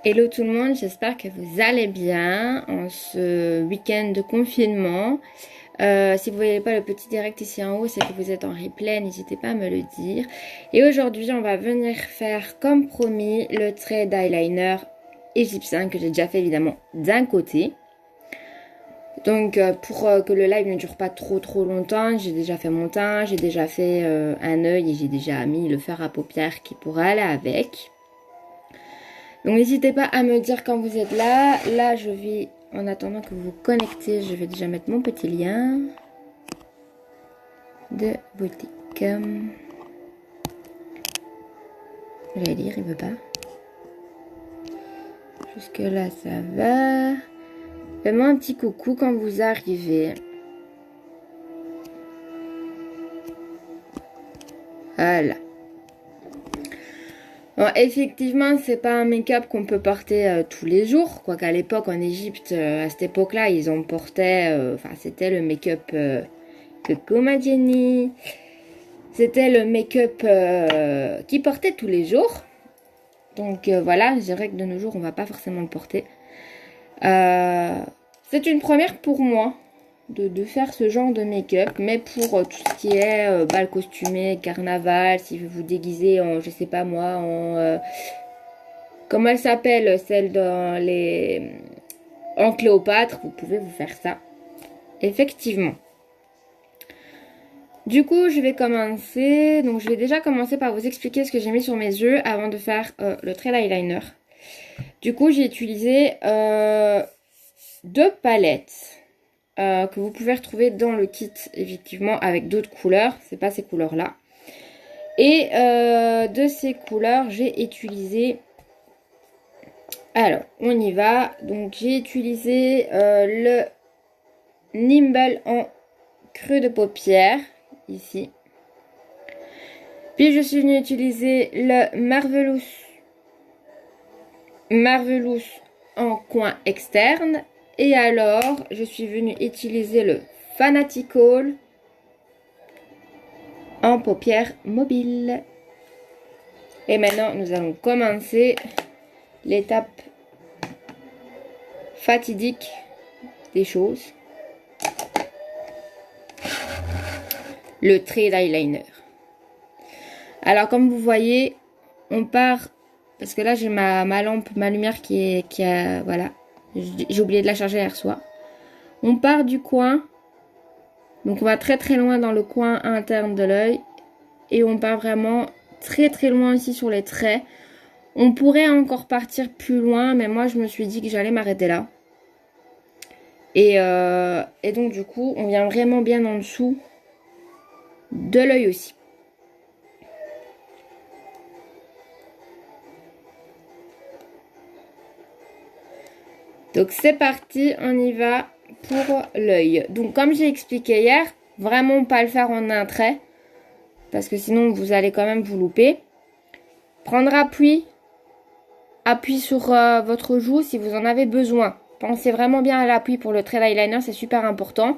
Hello tout le monde, j'espère que vous allez bien en ce week-end de confinement. Si vous voyez pas le petit direct ici en haut, c'est que vous êtes en replay, n'hésitez pas à me le dire. Et aujourd'hui, on va venir faire comme promis le trait d'eyeliner égyptien que j'ai déjà fait évidemment d'un côté. Donc pour que le live ne dure pas trop longtemps, j'ai déjà fait mon teint, j'ai déjà fait un œil et j'ai déjà mis le fard à paupières qui pourra aller avec. Donc n'hésitez pas à me dire quand vous êtes là. Là, je vais, en attendant que vous vous connectez, je vais déjà mettre mon petit lien de boutique. J'allais lire, il veut pas. Jusque là, ça va. Faites-moi un petit coucou quand vous arrivez. Voilà. Bon, effectivement, c'est pas un make-up qu'on peut porter tous les jours. Quoiqu'à l'époque, en Égypte, à cette époque-là, ils en portaient. Enfin, c'était le make-up Coucou ma Jenny. C'était le make-up qu'ils portaient tous les jours. Donc voilà, je dirais que de nos jours, on va pas forcément le porter. C'est une première pour moi de faire ce genre de make-up. Mais pour tout ce qui est bal costumé, carnaval, si vous vous déguisez en, je sais pas moi, en... comment elle s'appelle, celle dans les... En Cléopâtre, vous pouvez vous faire ça. Effectivement. Du coup, je vais commencer. Donc, je vais déjà commencer par vous expliquer ce que j'ai mis sur mes yeux avant de faire le trait d'eyeliner. Du coup, j'ai utilisé deux palettes que vous pouvez retrouver dans le kit, effectivement, avec d'autres couleurs. C'est pas ces couleurs-là. Et de ces couleurs, j'ai utilisé... Alors, on y va. Donc, j'ai utilisé le Nimble en creux de paupière, ici. Puis je suis venue utiliser le Marvelous en coin externe. Et alors, je suis venue utiliser le Fanatical en paupière mobile. Et maintenant, nous allons commencer l'étape fatidique des choses. Le trait d'eyeliner. Alors, comme vous voyez, on part... Parce que là, j'ai ma lampe, ma lumière qui a... Voilà. J'ai oublié de la charger hier soir. On part du coin. Donc, on va très loin dans le coin interne de l'œil. Et on part vraiment très loin aussi sur les traits. On pourrait encore partir plus loin. Mais moi, je me suis dit que j'allais m'arrêter là. Et donc, du coup, on vient vraiment bien en dessous de l'œil aussi. Donc c'est parti, on y va pour l'œil. Donc comme j'ai expliqué hier, vraiment pas le faire en un trait. Parce que sinon vous allez quand même vous louper. Prendre appui sur votre joue si vous en avez besoin. Pensez vraiment bien à l'appui pour le trait d'eyeliner, c'est super important.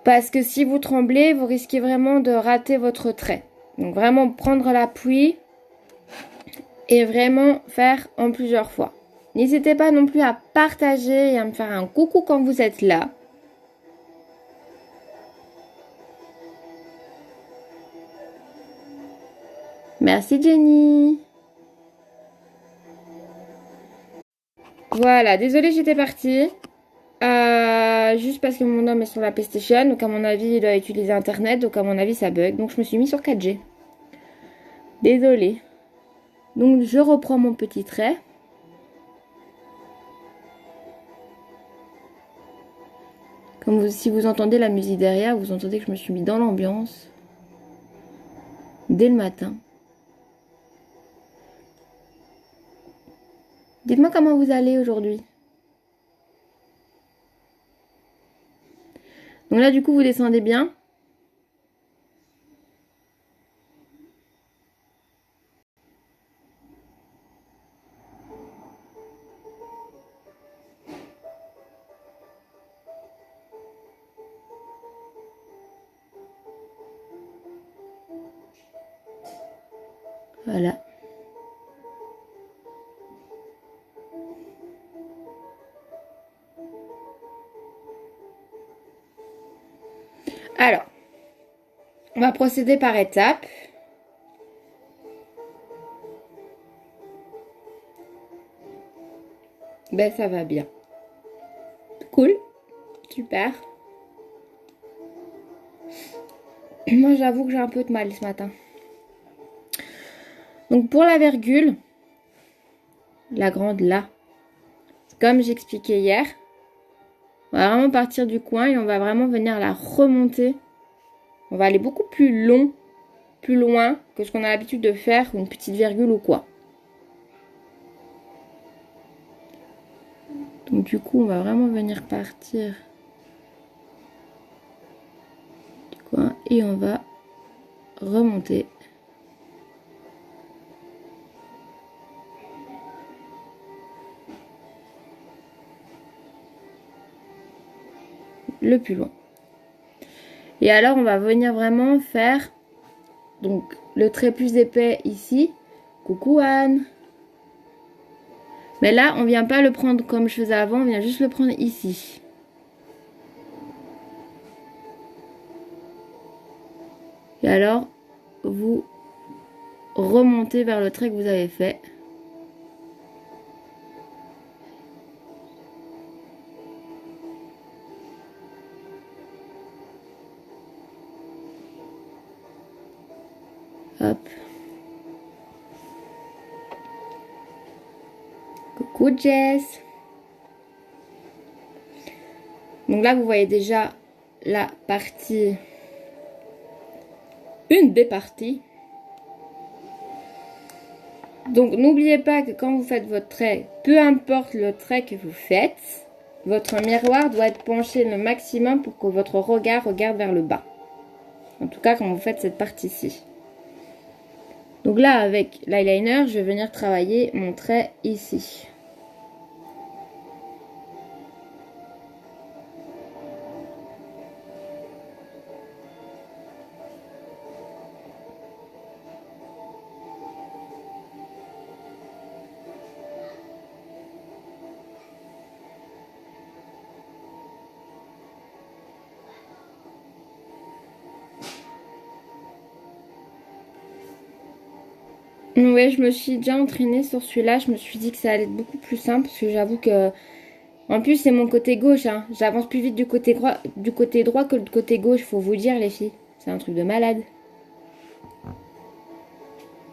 Parce que si vous tremblez, vous risquez vraiment de rater votre trait. Donc vraiment prendre l'appui et vraiment faire en plusieurs fois. N'hésitez pas non plus à partager et à me faire un coucou quand vous êtes là. Merci Jenny. Voilà, désolée j'étais partie. Juste parce que mon homme est sur la PlayStation, donc à mon avis il doit utiliser internet, donc à mon avis ça bug. Donc je me suis mis sur 4G. Désolée. Donc je reprends mon petit trait. Si vous entendez la musique derrière, vous entendez que je me suis mis dans l'ambiance. Dès le matin. Dites-moi comment vous allez aujourd'hui. Donc là du coup vous descendez bien. Voilà. Alors, on va procéder par étapes. Ben, ça va bien. Cool. Super. Moi, j'avoue que j'ai un peu de mal ce matin. Donc, pour la virgule, la grande là, comme j'expliquais hier, on va vraiment partir du coin et on va vraiment venir la remonter. On va aller beaucoup plus long, plus loin que ce qu'on a l'habitude de faire, une petite virgule ou quoi. Donc du coup, on va vraiment venir partir du coin et on va remonter. Le plus loin. Et alors, on va venir vraiment faire donc le trait plus épais ici. Coucou Anne. Mais là, on vient pas le prendre comme je faisais avant, on vient juste le prendre ici. Et alors, vous remontez vers le trait que vous avez fait. Hop. Coucou Jess. Donc là, vous voyez déjà la partie, une des parties. Donc n'oubliez pas que quand vous faites votre trait, peu importe le trait que vous faites, votre miroir doit être penché le maximum pour que votre regard regarde vers le bas. En tout cas, quand vous faites cette partie-ci. Donc là, avec l'eyeliner, je vais venir travailler mon trait ici. Ouais, je me suis déjà entraînée sur celui-là. Je me suis dit que ça allait être beaucoup plus simple parce que j'avoue que... En plus, c'est mon côté gauche. Hein. J'avance plus vite du côté droit que du côté gauche. Faut vous dire, les filles. C'est un truc de malade.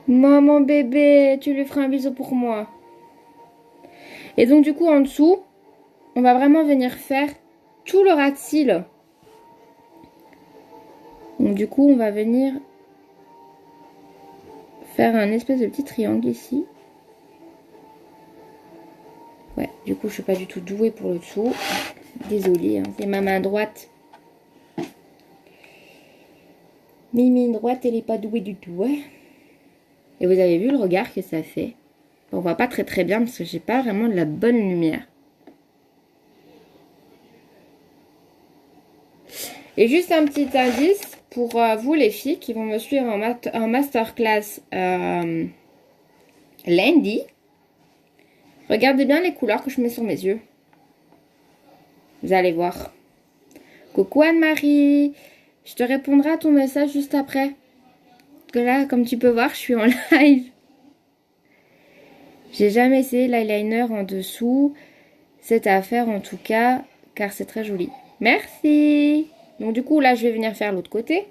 Moi, mon bébé, tu lui feras un bisou pour moi. Et donc, du coup, en dessous, on va vraiment venir faire tout le ras de cils. Donc, du coup, on va venir faire un espèce de petit triangle ici. Ouais, du coup, je suis pas du tout douée pour le dessous. Désolée, hein, c'est ma main droite. Mais main droite, elle est pas douée du tout. Ouais. Et vous avez vu le regard que ça fait. On voit pas très très bien parce que j'ai pas vraiment de la bonne lumière. Et juste un petit indice pour vous les filles qui vont me suivre en masterclass lundi. Regardez bien les couleurs que je mets sur mes yeux. Vous allez voir. Coucou Anne-Marie. Je te répondrai à ton message juste après. Parce que là, comme tu peux voir, je suis en live. J'ai jamais essayé l'eyeliner en dessous. C'est à faire en tout cas, car c'est très joli. Merci. Donc du coup, là, je vais venir faire l'autre côté.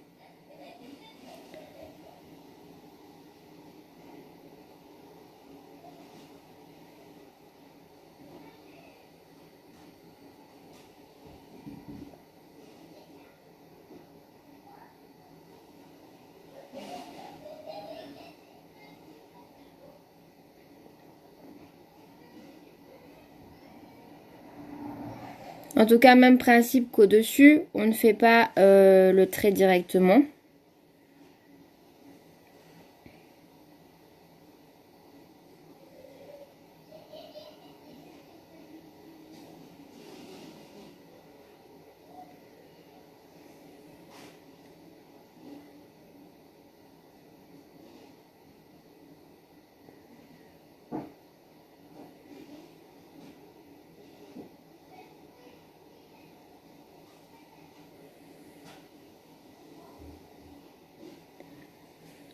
En tout cas, même principe qu'au-dessus, on ne fait pas le trait directement.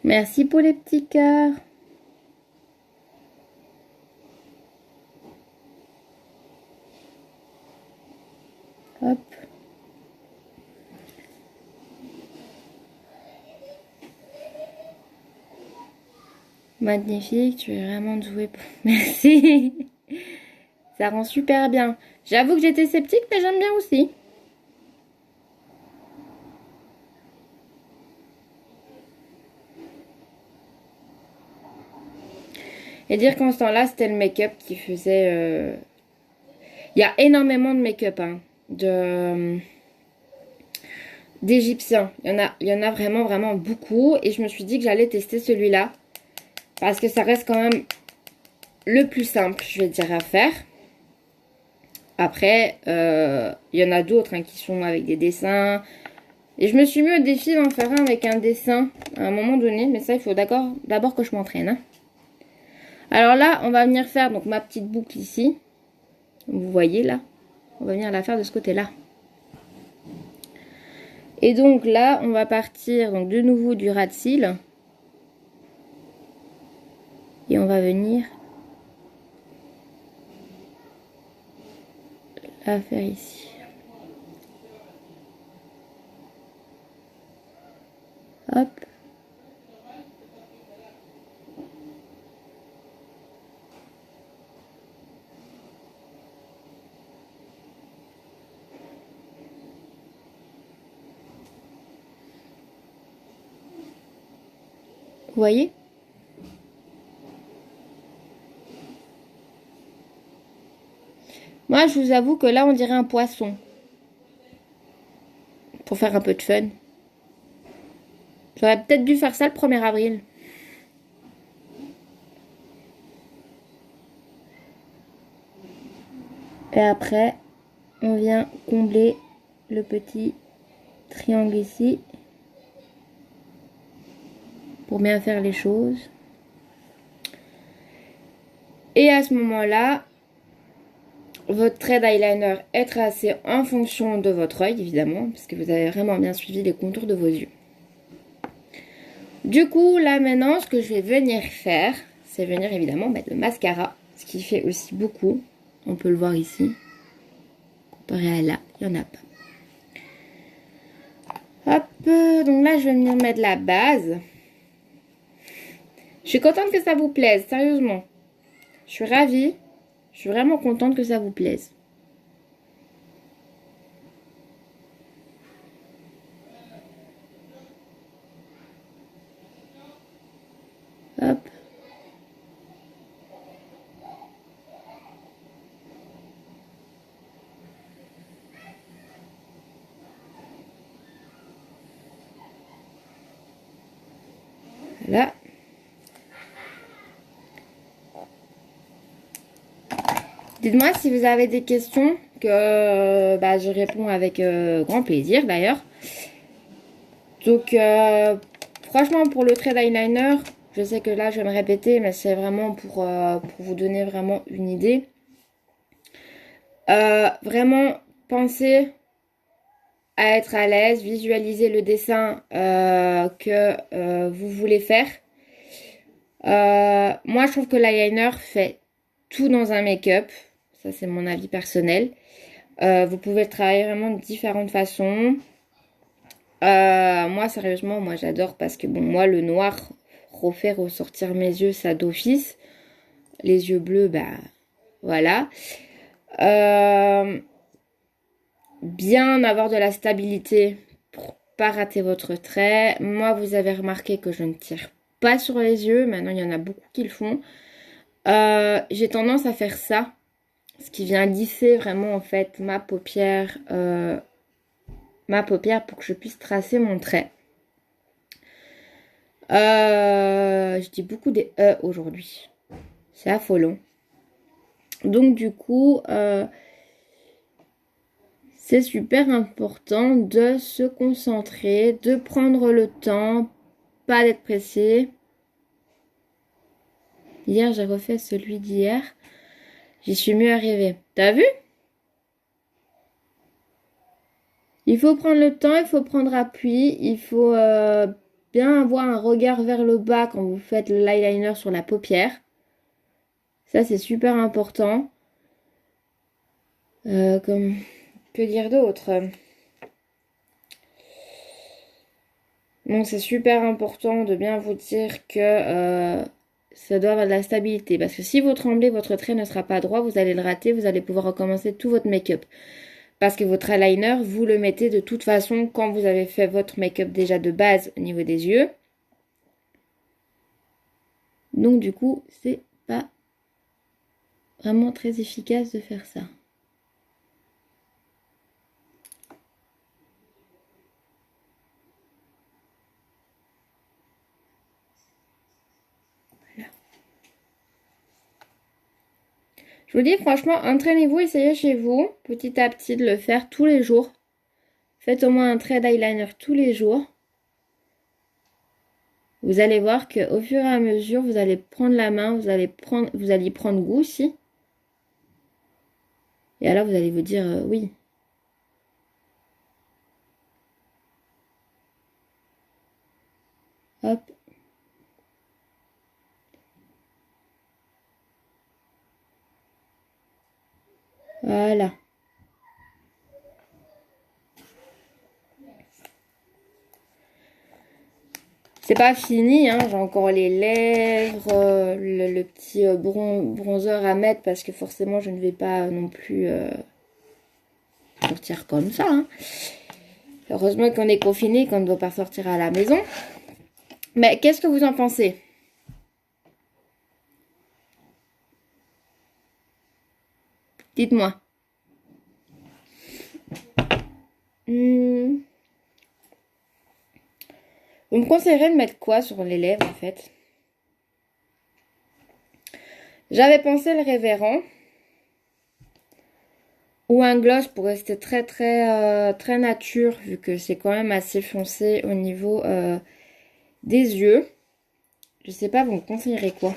Merci pour les petits cœurs. Hop. Magnifique, tu es vraiment douée. Merci. Ça rend super bien. J'avoue que j'étais sceptique, mais j'aime bien aussi. Et dire qu'en ce temps-là, c'était le make-up qui faisait... Il y a énormément de make-up, hein, d'égyptiens. Il y en a vraiment, vraiment beaucoup. Et je me suis dit que j'allais tester celui-là. Parce que ça reste quand même le plus simple, je vais dire, à faire. Après, il y en a d'autres hein, qui sont avec des dessins. Et je me suis mis au défi d'en faire un avec un dessin à un moment donné. Mais ça, il faut d'abord que je m'entraîne. Hein. Alors là, on va venir faire donc ma petite boucle ici. Vous voyez là, on va venir la faire de ce côté-là. Et donc là, on va partir donc de nouveau du ras de cils. Et on va venir la faire ici. Hop. Vous voyez? Moi, je vous avoue que là, on dirait un poisson. Pour faire un peu de fun. J'aurais peut-être dû faire ça le 1er avril. Et après, on vient combler le petit triangle ici. Pour bien faire les choses. Et à ce moment-là, votre trait d'eyeliner est tracé en fonction de votre œil, évidemment, parce que vous avez vraiment bien suivi les contours de vos yeux. Du coup, là maintenant, ce que je vais venir faire, c'est venir évidemment mettre le mascara, ce qui fait aussi beaucoup. On peut le voir ici. Comparé à là, il n'y en a pas. Hop, donc là, je vais venir mettre la base. Je suis contente que ça vous plaise, sérieusement. Je suis ravie. Je suis vraiment contente que ça vous plaise. Hop. Voilà. Dites-moi si vous avez des questions que je réponds avec grand plaisir d'ailleurs. Donc franchement pour le trait d'eyeliner, je sais que là je vais me répéter mais c'est vraiment pour vous donner vraiment une idée. Vraiment pensez à être à l'aise, visualiser le dessin que vous voulez faire. Moi je trouve que l'eyeliner fait tout dans un make-up. Ça, c'est mon avis personnel. Vous pouvez le travailler vraiment de différentes façons. Moi, sérieusement, moi, j'adore parce que, bon, moi, le noir refait ressortir mes yeux, ça d'office. Les yeux bleus, bah, voilà. Bien avoir de la stabilité pour pas rater votre trait. Moi, vous avez remarqué que je ne tire pas sur les yeux. Maintenant, il y en a beaucoup qui le font. J'ai tendance à faire ça. Ce qui vient lisser vraiment en fait ma paupière pour que je puisse tracer mon trait. Je dis beaucoup des E aujourd'hui. C'est affolant. Donc du coup, c'est super important de se concentrer, de prendre le temps, pas d'être pressé. Hier, j'ai refait celui d'hier. J'y suis mieux arrivée. T'as vu? Il faut prendre le temps, il faut prendre appui, il faut bien avoir un regard vers le bas quand vous faites l'eyeliner sur la paupière. Ça, c'est super important. Comme que dire d'autre? Donc, c'est super important de bien vous dire que ça doit avoir de la stabilité. Parce que si vous tremblez, votre trait ne sera pas droit, vous allez le rater, vous allez pouvoir recommencer tout votre make-up. Parce que votre eyeliner, vous le mettez de toute façon quand vous avez fait votre make-up déjà de base au niveau des yeux. Donc du coup, c'est pas vraiment très efficace de faire ça. Voilà. Je vous dis franchement, entraînez-vous, essayez chez vous, petit à petit, de le faire tous les jours. Faites au moins un trait d'eyeliner tous les jours. Vous allez voir qu'au fur et à mesure, vous allez prendre la main, vous allez y prendre goût aussi. Et alors, vous allez vous dire oui. Hop. Voilà. C'est pas fini, hein. J'ai encore les lèvres, le petit bronzer à mettre parce que forcément je ne vais pas non plus sortir comme ça. Hein. Heureusement qu'on est confiné, qu'on ne doit pas sortir à la maison. Mais qu'est-ce que vous en pensez? Dites-moi. Vous me conseillerez de mettre quoi sur les lèvres en fait? J'avais pensé le Révérend. Ou un gloss pour rester très nature, vu que c'est quand même assez foncé au niveau des yeux. Je sais pas, vous me conseillerez quoi?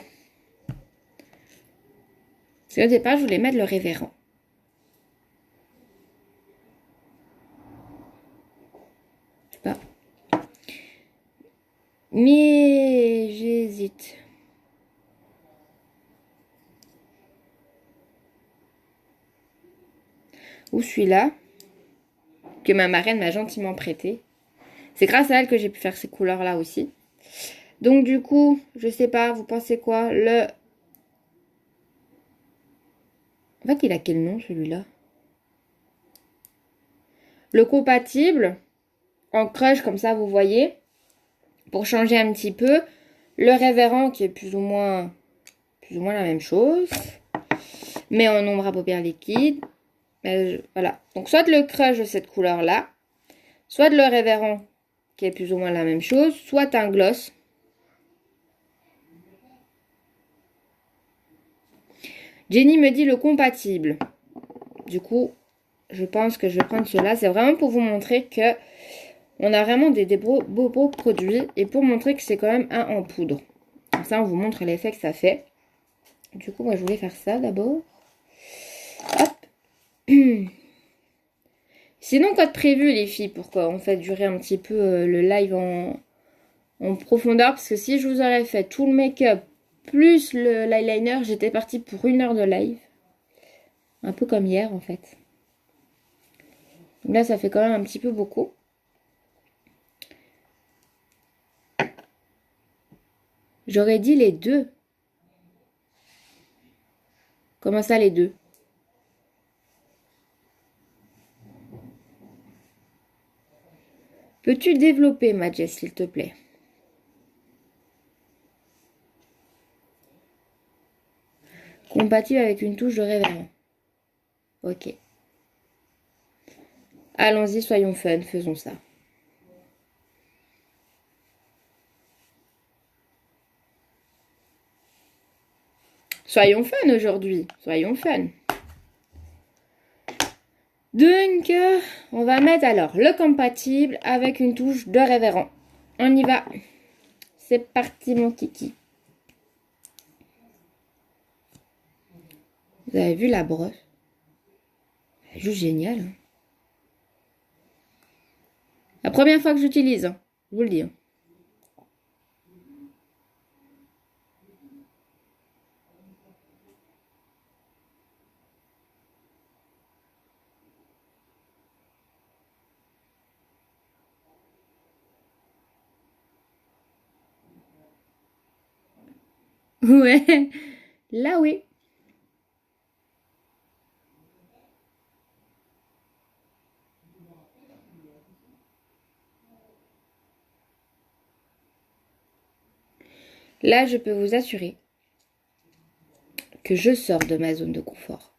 Parce qu'au départ, je voulais mettre le Révérend. Je sais pas. Mais j'hésite. Ou celui-là, que ma marraine m'a gentiment prêté. C'est grâce à elle que j'ai pu faire ces couleurs-là aussi. Donc du coup, je sais pas, vous pensez quoi? En fait, il a quel nom celui-là? Le compatible, en crush comme ça, vous voyez. Pour changer un petit peu. Le Révérend qui est plus ou moins la même chose. Mais en ombre à paupières liquide. Voilà. Donc soit le crush de cette couleur-là. Soit le Révérend qui est plus ou moins la même chose. Soit un gloss. Jenny me dit le compatible. Du coup, je pense que je vais prendre cela. C'est vraiment pour vous montrer que on a vraiment des beaux produits. Et pour montrer que c'est quand même un en poudre. Comme ça, on vous montre l'effet que ça fait. Du coup, moi, je voulais faire ça d'abord. Hop. Sinon, code prévu, les filles, pour qu'on fait durer un petit peu le live en profondeur. Parce que si je vous aurais fait tout le make-up plus l'eyeliner, j'étais partie pour 1 heure de live. Un peu comme hier, en fait. Donc là, ça fait quand même un petit peu beaucoup. J'aurais dit les deux. Comment ça, les deux? Peux-tu développer, ma Jess, s'il te plaît? Compatible avec une touche de Révérend. Ok. Allons-y, soyons fun, faisons ça. Soyons fun aujourd'hui, soyons fun. Donc, on va mettre alors le compatible avec une touche de Révérend. On y va. C'est parti, mon kiki. Vous avez vu la brosse? Elle est juste géniale. Hein. La première fois que j'utilise, hein, je vous le dis. Hein. Ouais, là oui. Là, je peux vous assurer que je sors de ma zone de confort.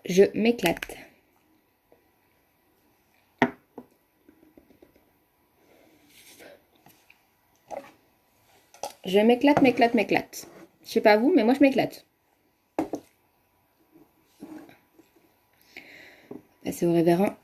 Je m'éclate. Je m'éclate, m'éclate, m'éclate. Je sais pas vous, mais moi je m'éclate. Passer au révérend.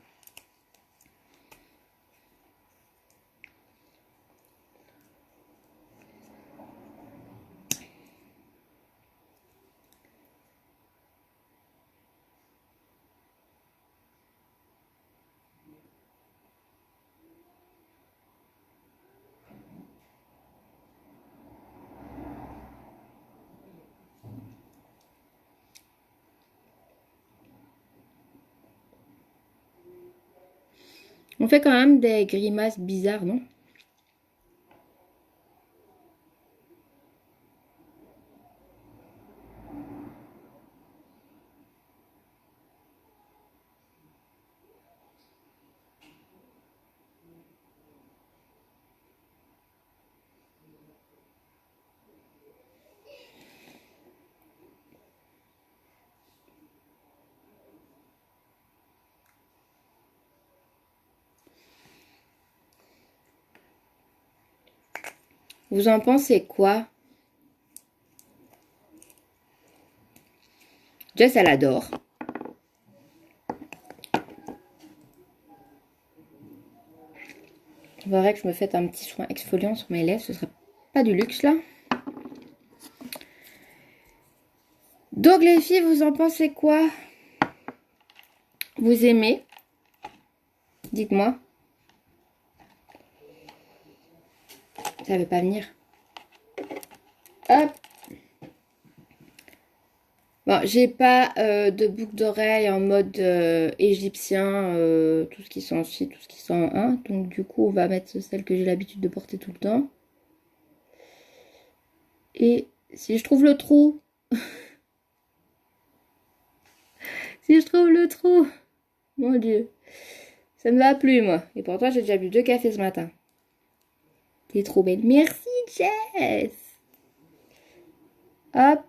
On fait quand même des grimaces bizarres, non? Vous en pensez quoi? Jess, elle adore. Il faudrait que je me fasse un petit soin exfoliant sur mes lèvres. Ce serait pas du luxe, là. Donc, les filles, vous en pensez quoi? Vous aimez? Dites-moi. Ça veut pas venir. Hop. Bon, j'ai pas de boucle d'oreille en mode égyptien, tout ce qui sont en tout ce qui sont en 1. Donc du coup, on va mettre celle que j'ai l'habitude de porter tout le temps. Et si je trouve le trou, si je trouve le trou, mon Dieu, ça ne va plus moi. Et pourtant, j'ai déjà bu 2 cafés ce matin. T'es trop belle. Merci Jess. Hop.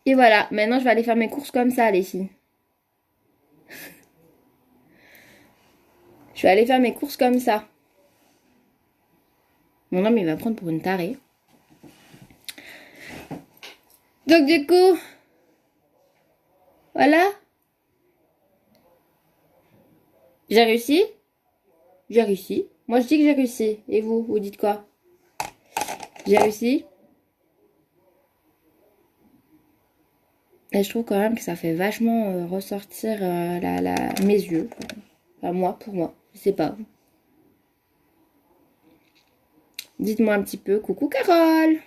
Et voilà, maintenant je vais aller faire mes courses comme ça, les filles. Je vais aller faire mes courses comme ça. Mon homme, il va me prendre pour une tarée. Donc du coup, voilà. J'ai réussi. J'ai réussi. Moi, je dis que j'ai réussi. Et vous, vous dites quoi? J'ai réussi. Et je trouve quand même que ça fait vachement ressortir mes yeux. Enfin, moi, pour moi. Je sais pas. Dites-moi un petit peu. Coucou Carole.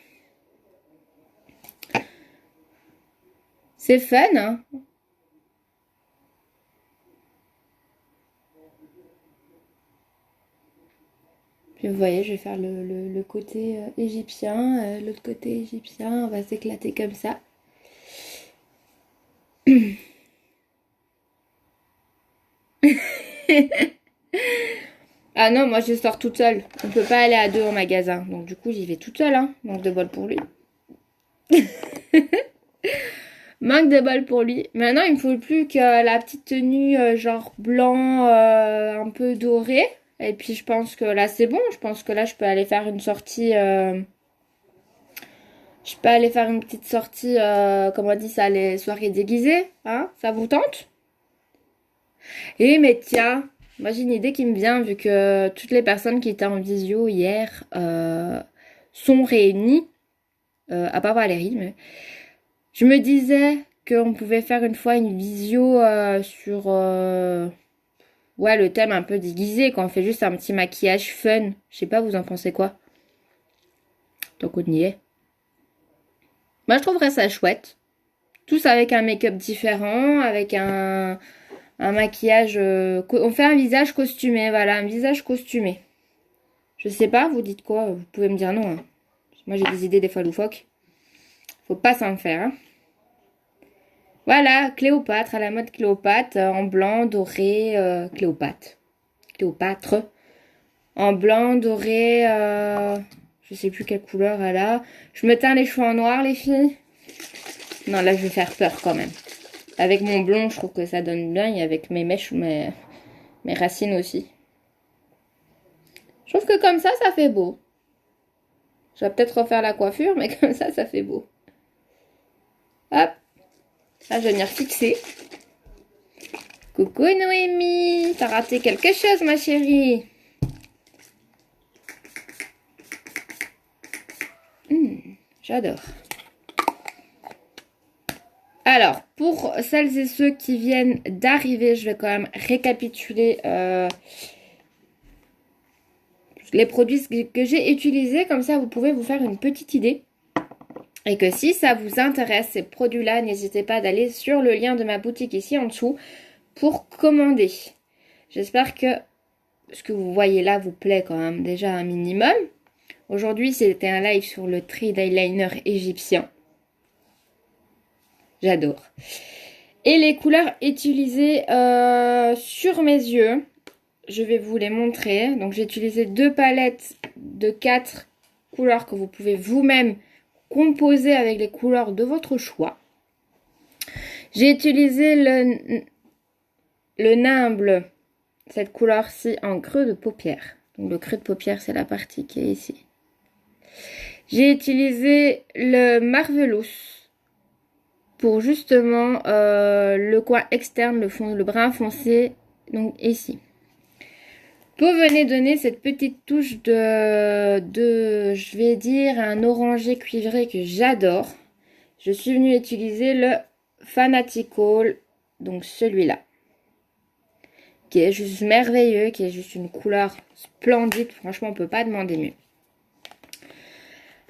C'est fun, hein? Puis vous voyez, je vais faire le côté égyptien, l'autre côté égyptien. On va s'éclater comme ça. Ah non, moi je sors toute seule. On peut pas aller à deux au magasin. Donc du coup, j'y vais toute seule, hein. Manque de bol pour lui. Manque de bol pour lui. Maintenant, il me faut plus que la petite tenue genre blanc un peu doré. Et puis je pense que là c'est bon. Je pense que là je peux aller faire une sortie. Je peux aller faire une petite sortie, comment on dit ça, les soirées déguisées. Hein? Ça vous tente? Eh mais tiens, moi j'ai une idée qui me vient vu que toutes les personnes qui étaient en visio hier sont réunies. À part Valérie, mais je me disais qu'on pouvait faire une fois une visio sur ouais, le thème un peu déguisé, quand on fait juste un petit maquillage fun. Je sais pas, vous en pensez quoi? Donc on y est. Moi, je trouverais ça chouette. Tous avec un make-up différent, avec un maquillage... on fait un visage costumé, voilà, un visage costumé. Je sais pas, vous dites quoi? Vous pouvez me dire non, hein. Moi, j'ai des idées des fois loufoques. Faut pas s'en faire, hein. Voilà, Cléopâtre, à la mode Cléopâtre, en blanc, doré, Cléopâtre. Cléopâtre. En blanc, doré, je sais plus quelle couleur elle a. Je me teins les cheveux en noir, les filles. Non, là, je vais faire peur quand même. Avec mon blond, je trouve que ça donne bien. Et avec mes mèches, mes racines aussi. Je trouve que comme ça fait beau. Je vais peut-être refaire la coiffure, mais comme ça fait beau. Hop. Là, je vais venir fixer. Coucou Noémie. T'as raté quelque chose, ma chérie. J'adore. Alors, pour celles et ceux qui viennent d'arriver, je vais quand même récapituler les produits que j'ai utilisés. Comme ça, vous pouvez vous faire une petite idée. Et que si ça vous intéresse, ces produits-là, n'hésitez pas d'aller sur le lien de ma boutique ici en dessous pour commander. J'espère que ce que vous voyez là vous plaît quand même déjà un minimum. Aujourd'hui, c'était un live sur le Thread Eyeliner égyptien. J'adore. Et les couleurs utilisées sur mes yeux, je vais vous les montrer. Donc, j'ai utilisé 2 palettes de 4 couleurs que vous pouvez vous-même composer avec les couleurs de votre choix. J'ai utilisé le nimble, cette couleur-ci en creux de paupière. Donc, le creux de paupière, c'est la partie qui est ici. J'ai utilisé le Marvelous pour justement le coin externe, le brun foncé, donc ici. Pour venir donner cette petite touche je vais dire, un orangé cuivré que j'adore, je suis venue utiliser le Fanatical, donc celui-là, qui est juste merveilleux, qui est juste une couleur splendide, franchement on ne peut pas demander mieux.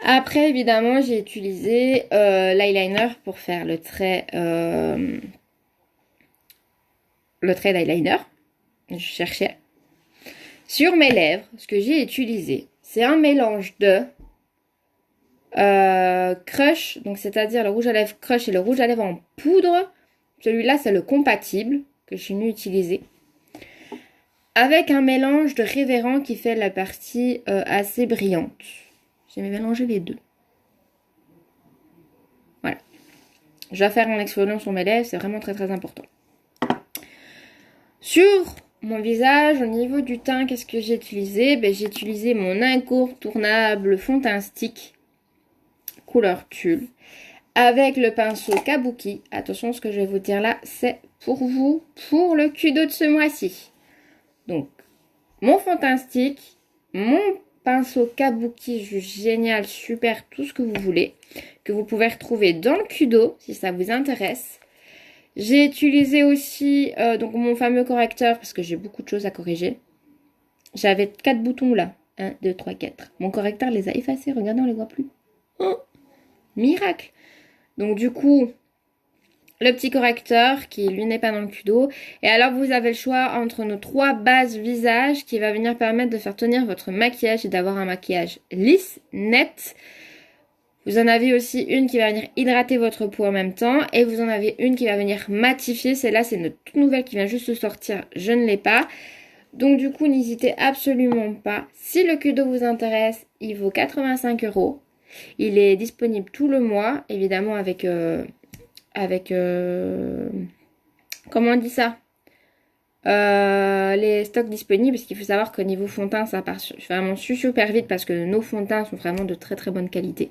Après, évidemment, j'ai utilisé l'eyeliner pour faire le trait d'eyeliner. Je cherchais. Sur mes lèvres, ce que j'ai utilisé, c'est un mélange de Crush, donc c'est-à-dire le rouge à lèvres Crush et le rouge à lèvres en poudre. Celui-là, c'est le compatible que je suis venue utiliser. Avec un mélange de Révérend qui fait la partie assez brillante. J'ai mélangé les deux. Voilà. Je vais faire un exfoliant sur mes lèvres, c'est vraiment très très important. Sur mon visage, au niveau du teint, qu'est-ce que j'ai utilisé? J'ai utilisé mon incontournable fond de teint stick, couleur tulle, avec le pinceau Kabuki. Attention, ce que je vais vous dire là, c'est pour vous, pour le Kudo de ce mois-ci. Donc, mon fond de teint stick, mon pinceau Kabuki, juste génial, super, tout ce que vous voulez, que vous pouvez retrouver dans le Kudo, si ça vous intéresse. J'ai utilisé aussi donc mon fameux correcteur, parce que j'ai beaucoup de choses à corriger. J'avais 4 boutons là, 1, 2, 3, 4. Mon correcteur les a effacés, regardez, on les voit plus. Oh, miracle! Donc du coup, le petit correcteur qui lui n'est pas dans le Kudo. Et alors vous avez le choix entre nos 3 bases visage qui va venir permettre de faire tenir votre maquillage et d'avoir un maquillage lisse, net. Vous en avez aussi une qui va venir hydrater votre peau en même temps. Et vous en avez une qui va venir matifier. Celle-là, c'est une toute nouvelle qui vient juste de sortir. Je ne l'ai pas. Donc du coup, n'hésitez absolument pas. Si le Kudo vous intéresse, il vaut 85 €. Il est disponible tout le mois. Évidemment avec comment on dit ça, les stocks disponibles, parce qu'il faut savoir qu'au niveau fond de teint ça part vraiment super vite parce que nos fonds de teint sont vraiment de très très bonne qualité.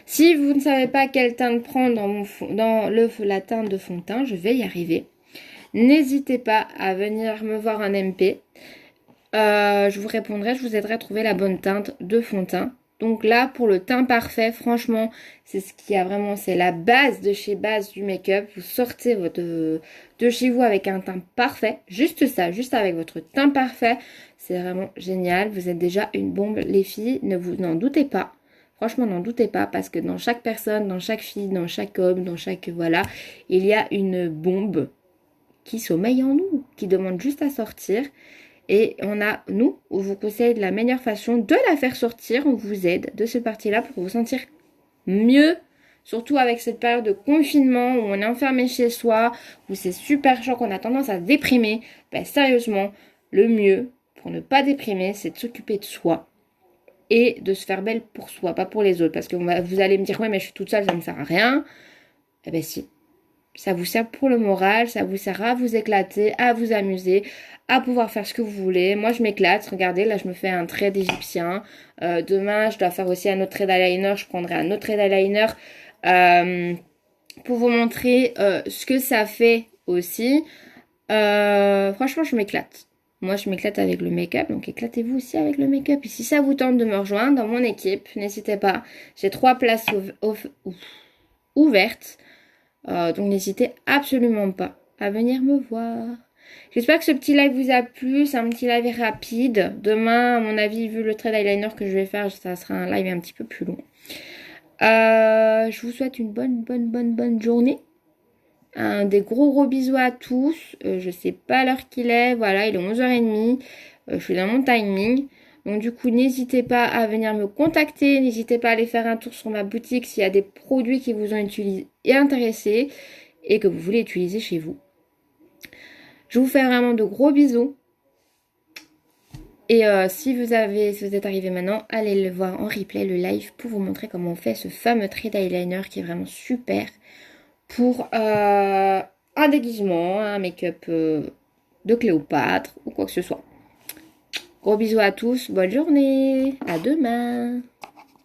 Si vous ne savez pas quelle teinte prendre dans la teinte de fond de teint, je vais y arriver. N'hésitez pas à venir me voir en MP. Je vous répondrai, je vous aiderai à trouver la bonne teinte de fond de teint Donc là, pour le teint parfait, franchement, c'est ce qui a vraiment, c'est la base de chez base du make-up. Vous sortez de chez vous avec un teint parfait. Juste ça, juste avec votre teint parfait. C'est vraiment génial. Vous êtes déjà une bombe, les filles. N'en doutez pas. Franchement, n'en doutez pas parce que dans chaque personne, dans chaque fille, dans chaque homme, dans chaque, voilà, il y a une bombe qui sommeille en nous, qui demande juste à sortir. Et nous, on vous conseille de la meilleure façon de la faire sortir. On vous aide de ce parti-là pour vous sentir mieux. Surtout avec cette période de confinement où on est enfermé chez soi, où c'est super chaud, qu'on a tendance à déprimer. Ben, sérieusement, le mieux pour ne pas déprimer, c'est de s'occuper de soi. Et de se faire belle pour soi, pas pour les autres. Parce que vous allez me dire, ouais, mais je suis toute seule, ça ne me sert à rien. Eh ben si. Ça vous sert pour le moral, ça vous sert à vous éclater, à vous amuser, à pouvoir faire ce que vous voulez. Moi, je m'éclate. Regardez, là, je me fais un trait d'égyptien. Demain, je dois faire aussi un autre trait d'eyeliner. Je prendrai un autre trait d'eyeliner pour vous montrer ce que ça fait aussi. Franchement, je m'éclate. Moi, je m'éclate avec le make-up, donc éclatez-vous aussi avec le make-up. Et si ça vous tente de me rejoindre dans mon équipe, n'hésitez pas. J'ai 3 places ouvertes. Donc n'hésitez absolument pas à venir me voir. J'espère que ce petit live vous a plu. C'est un petit live rapide. Demain, à mon avis, vu le trait d'eyeliner que je vais faire, ça sera un live un petit peu plus long. Je vous souhaite une bonne journée. Des gros bisous à tous. Je sais pas l'heure qu'il est. Voilà, il est 11h30. Je suis dans mon timing. Donc du coup, n'hésitez pas à venir me contacter. N'hésitez pas à aller faire un tour sur ma boutique s'il y a des produits qui vous ont utilisé et intéressé et que vous voulez utiliser chez vous. Je vous fais vraiment de gros bisous. Et si vous êtes arrivé maintenant, allez le voir en replay, le live, pour vous montrer comment on fait ce fameux trait d'eyeliner qui est vraiment super pour un déguisement, un make-up de Cléopâtre ou quoi que ce soit. Gros bisous à tous, bonne journée, à demain.